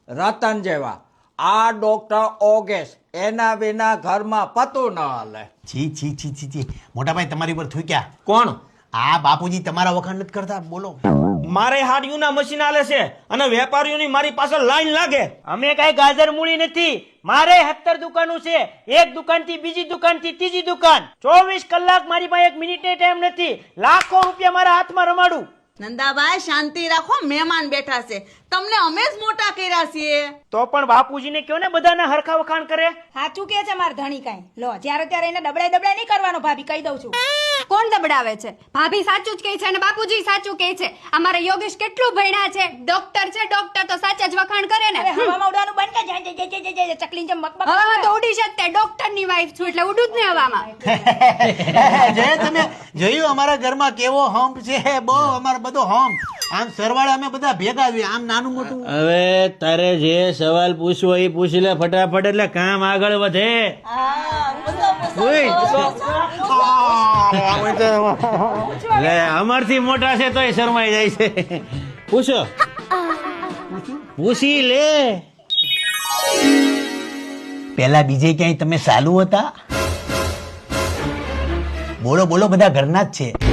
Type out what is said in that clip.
રતન જેવા. આ ડોક્ટર ઓગેશ એના વિના ઘરમાં પતું ન હાલે. છી છી છી છી છી મોટા ભાઈ તમારી ઉપર થૂક્યા. કોણ? આ બાપુજી તમારા વખાણ નથી કરતા. બોલો. મારે હાડિયુંના મશીન આલે છે અને વેપારીઓની મારી પાછળ લાઈન લાગે. અમે કઈ ગાજર મૂળી નથી. મારે 17 દુકાનો છે. એક દુકાન થી બીજી દુકાન થી ત્રીજી દુકાન. 24 કલાક મારી પાસે 1 મિનિટે ટાઈમ નથી. લાખો રૂપિયા મારા હાથમાં રમાડું. નંદાભાઈ શાંતિ રાખો, મહેમાન બેઠા છે, તમને અમે જ મોટા કર્યા છીએ. તો પણ બાપુજીને કયો ને બધાના હરખા વખાણ કરે. સાચું કે છે માર ધણી કાઈ. લો જ્યારે ત્યારે એને દબડાઈ નહીં કરવાનો ભાભી, કહી દઉં છું. કોણ દબડાવે છે? ભાભી સાચું જ કહે છે અને બાપુજી સાચું કહે છે. અમારા યોગેશ કેટલું ભણ્યા છે, ડોક્ટર છે. ડોક્ટર તો સાચા જ વખાણ કરે ને. હવામાં ઉડવાનું બંધ કર. જય ચકલી જેમ બકબક. હવામાં તો ઉડી શકતે. ડોક્ટર ની વાઈફ છું એટલે ઉડું જ ને હવામાં. જય તમે જોયું અમારા ઘરમાં કેવો હમ્પ છે? બહુ અમારો બધો હમ્પ. આમ સરવાળે અમે બધા ભેગા છીએ. આમ નાનું મોટું. હવે તારે જે સવાલ પૂછવો એ પૂછી લે ફટાફટ, એટલે કામ આગળ વધે. લે અમારથી મોટા છે તોય શરમાઈ જાય છે. પૂછો, પૂછી લે. પેલા બીજે ક્યાંય તમે ચાલુ હતા? બોલો બોલો, બધા ઘરના જ છે.